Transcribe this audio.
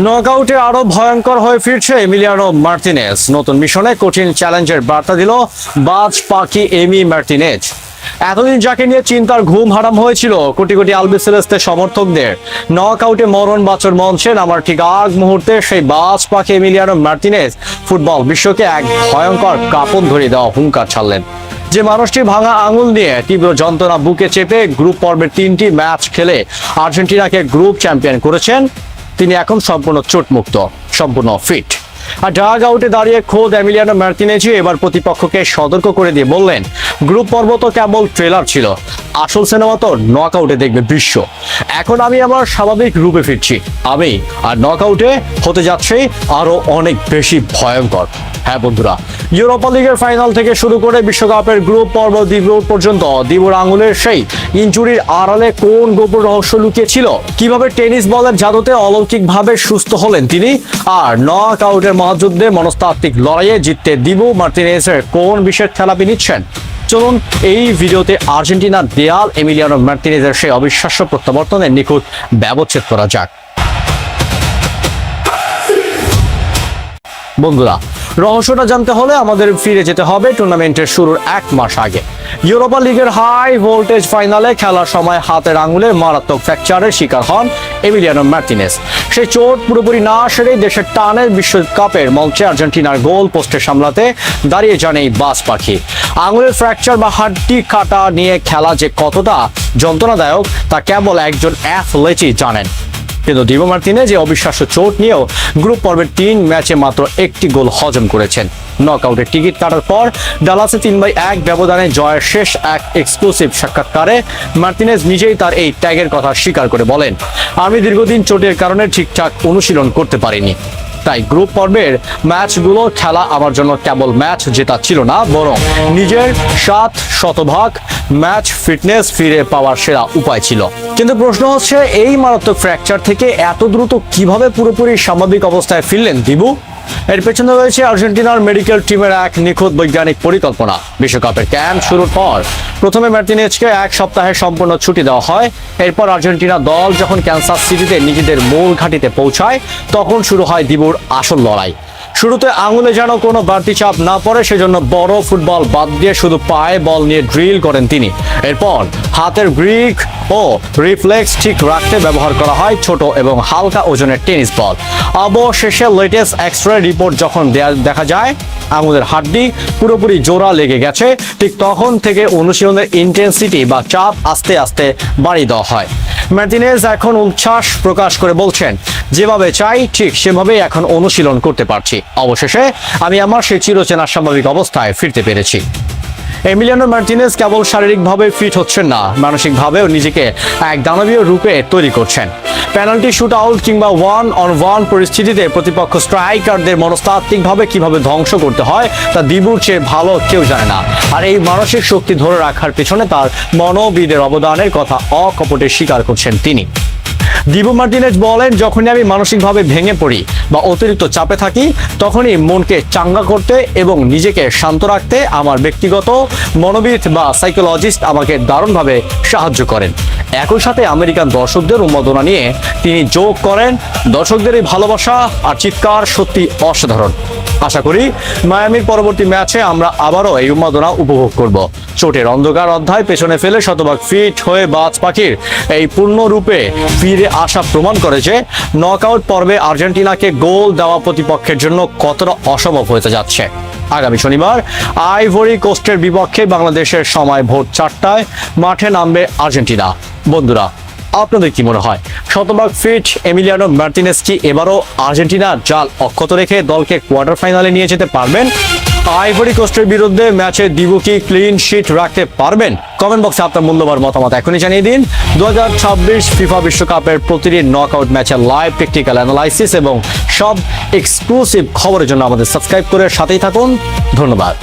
নকআউটে আরো ভয়ঙ্কর হয়ে ফিরছে এমিলিয়ানো মার্টিনেজ। নতুন মিশনে কঠিন চ্যালেঞ্জের বার্তা দিল বাজ পাখি এমি মার্টিনেজ। এতদিন যাকে নিয়ে চিন্তার ঘুম হারাম হয়েছিল কোটি কোটি আলবিসেলেস্তের সমর্থকদের, নকআউটে মরণ বাঁচর মঞ্চে নামার ঠিক আগ মুহূর্তে সেই বাজ পাখি এমিলিয়ানো মার্টিনেজ ফুটবল বিশ্বকে এক ভয়ঙ্কর কাঁপন ধরিয়ে দেওয়া হুঙ্কার ছাড়লেন। যে মানুষটি ভাঙা আঙুল নিয়ে তীব্র যন্ত্রণা বুকে চেপে গ্রুপ পর্বের 3টি ম্যাচ খেলে আর্জেন্টিনাকে গ্রুপ চ্যাম্পিয়ন করেছেন, তিনি এখন সম্পূর্ণ চোটমুক্ত, সম্পূর্ণ ফিট। আর ডাগ আউটে দাঁড়িয়ে খোদ এমিলিয়ানো মার্টিনেজই এবার প্রতিপক্ষকে সতর্ক করে দিয়ে বললেন, গ্রুপ পর্ব তো কেবল ট্রেলার ছিল, আসল সিনেমা তো নকআউটে দেখবে বিশ্ব। এখন আমি আমার স্বাভাবিক রূপে ফিরছি আমি, আর নকআউটে হতে যাচ্ছে আরো অনেক বেশি ভয়ঙ্কর। হ্যাঁ বন্ধুরা, ইউরোপা লিগের ফাইনাল থেকে শুরু করে বিশ্বকাপের গ্রুপ পর্ব দিবুর পর্যন্ত দিবুর আঙুলের সেই ইনজুরির আড়ালে কোন গোপন রহস্য লুকিয়ে ছিল, কিভাবে টেনিস বলের জাদুতে অলৌকিকভাবে সুস্থ হলেন তিনি, আর নকআউটের মহাযুদ্ধে মনস্তাত্ত্বিক লড়াইয়ে জিততে দিবু মার্টিনেজের কোন বিশেষ থেরাপি নিচ্ছেন। চলুন এই ভিডিওতে আর্জেন্টিনার দেয়াল এমিলিয়ানো মার্টিনেজের সেই অবিশ্বাস্য প্রত্যাবর্তনের নিখুঁত ব্যবচ্ছেদ করা যাক। বন্ধুরা, রহস্যটা জানতে হলে আমাদের ফিরে যেতে হবে টুর্নামেন্টের শুরুর 1 মাস আগে। ইউরোপা লিগের হাই ভোল্টেজ ফাইনালে খেলার সময় হাতের আঙুলে মারাত্মক ফ্র্যাকচারের শিকার হন এমিলিয়ানো মার্টিনেজ। সেই চোট পুরোপুরি না সেরেই দেশের টানে বিশ্বকাপের মঞ্চে আর্জেন্টিনার গোল পোস্টে সামলাতে দাঁড়িয়ে যান এই বাজ পাখি। আঙুলের ফ্র্যাকচার বা হাড্ডি কাটা নিয়ে খেলা যে কতটা যন্ত্রণাদায়ক তা কেবল একজন অ্যাথলেটই জানেন। কিন্তু দিবু মার্টিনেজ যে অবিশ্বাস্য চোট নিয়েও গ্রুপ পর্বের 3 ম্যাচে মাত্র 1টি গোল হজম করেছেন। নকআউটের টিকিট কাটার পর ডালাসে 3-1 ব্যবধানে জয়ের শেষ এক এক্সক্লুসিভ সাক্ষাৎকারে মার্টিনেজ নিজেই তার এই ত্যাগের কথা স্বীকার করে বলেন, আমি দীর্ঘদিন চোটের কারণে ঠিকঠাক অনুশীলন করতে পারিনি, তাই গ্রুপ পর্বের ম্যাচগুলো খেলা আমার জন্য কেবল ম্যাচ জেতা ছিল না, বরং নিজের 7% ম্যাচ ফিটনেস ফিরে পাওয়ার সেরা উপায় ছিল। কিন্তু প্রশ্ন হচ্ছে, এই মারাত্মক ফ্র্যাকচার থেকে এত দ্রুত কিভাবে পুরোপুরি স্বাভাবিক অবস্থায় ফিরলেন দিবু? এর পেছনে রয়েছে আর্জেন্টিনার মেডিকেল টিমের এক নিখুঁত বৈজ্ঞানিক পরিকল্পনা। বিশ্বকাপের ক্যাম্প শুরুর পর প্রথমে মার্টিনেজকে 1 সপ্তাহের সম্পূর্ণ ছুটি দেওয়া হয়। এরপর আর্জেন্টিনা দল যখন ক্যানসাস সিটিতে নিজেদের মূল ঘাঁটিতে পৌঁছায়, তখন শুরু হয় দিবুর আসল লড়াই। শুরুতে আঙুলে যেন কোনো বাড়তি চাপ না পড়ে সেজন্য বড় ফুটবল বাদ দিয়ে শুধু পায়ে বল নিয়ে ড্রিল করেন তিনি। এরপর হাতের গ্রিক ও রিফ্লেক্স ঠিক রাখতে ব্যবহার করা হয় ছোট এবং হালকা ওজনের টেনিস বল। অবশেষে লেটেস্ট এক্স-রে রিপোর্ট যখন দেখা যায় আঙুলের হাড্ডি পুরোপুরি জোড়া লেগে গেছে, ঠিক তখন থেকে অনুশীলনের ইন্টেন্সিটি বা চাপ আস্তে আস্তে বাড়িয়ে দেওয়া হয়। মার্টিনেজ এখন উচ্ছ্বাস প্রকাশ করে বলছেন, যেভাবে চাই ঠিক সেভাবেই এখন অনুশীলন করতে পারছি। অবশেষে আমি আমার সেই চিরচেনা স্বাভাবিক অবস্থায় ফিরতে পেরেছি। এমিলিয়ানো মার্টিনেজ কেবল শারীরিকভাবে ফিট হচ্ছেন না, মানসিকভাবেও নিজেকে এক দানবীয় রূপে তৈরি করছেন। পেনাল্টি শুট আউট কিংবা 1-on-1 পরিস্থিতিতে প্রতিপক্ষ স্ট্রাইকারদের মনস্তাত্ত্বিকভাবে কিভাবে ধ্বংস করতে হয় তা দিবুর চেয়ে ভালো কেউ জানে না। আর এই মানসিক শক্তি ধরে রাখার পেছনে তার মনোবিদের অবদানের কথা অকপটে স্বীকার করছেন তিনি। দিবু মার্টিনেজ বলেন, যখনই আমি মানসিকভাবে ভেঙে পড়ি বা অতিরিক্ত চাপে থাকি, তখনই মনকে চাঙ্গা করতে এবং নিজেকে শান্ত রাখতে আমার ব্যক্তিগত মনোবিদ বা সাইকোলজিস্ট আমাকে দারুণভাবে সাহায্য করেন। একই সাথে আমেরিকান দর্শকদের উন্মাদনা নিয়ে তিনি যোগ করেন, দর্শকদের এই ভালোবাসা আর চিৎকার সত্যি অসাধারণ। আশা করি মায়ামির পরবর্তী ম্যাচে আমরা আবারও এই উন্মাদনা উপভোগ করব। চোটের অন্ধকার অধ্যায় পেছনে ফেলে শতভাগ ফিট হয়ে বাজ পাখির এই পূর্ণরূপে ফিরে আসা প্রমাণ করে যে নকআউট পর্বে আর্জেন্টিনাকে গোল দেওয়া প্রতিপক্ষের জন্য কতটা অসম্ভব হতে যাচ্ছে। আগামী শনিবার আইভরি কোস্টের বিপক্ষে বাংলাদেশের সময় ভোর 4টায় মাঠে নামবে আর্জেন্টিনা। বন্ধুরা, আপনাদের কি মনে হয়, শতভাগ ফিট এমিলিয়ানো মার্টিনেজ কি এবারও আর্জেন্টিনার জাল অক্ষত রেখে দলকে কোয়ার্টার ফাইনালে নিয়ে যেতে পারবেন? আইভরি কোস্টের বিরুদ্ধে ম্যাচে দিবু কি ক্লিন শিট রাখতে পারবেন? কমেন্ট বক্সে আপনার মূল্যবান মতামত এখনই জানিয়ে দিন। 2026 ফিফা বিশ্বকাপের প্রতিটি নকআউট ম্যাচের লাইভ টেকনিক্যাল অ্যানালাইসিস এবং সব এক্সক্লুসিভ খবরের জন্য আমাদের সাবস্ক্রাইব করে সাথেই থাকুন। ধন্যবাদ।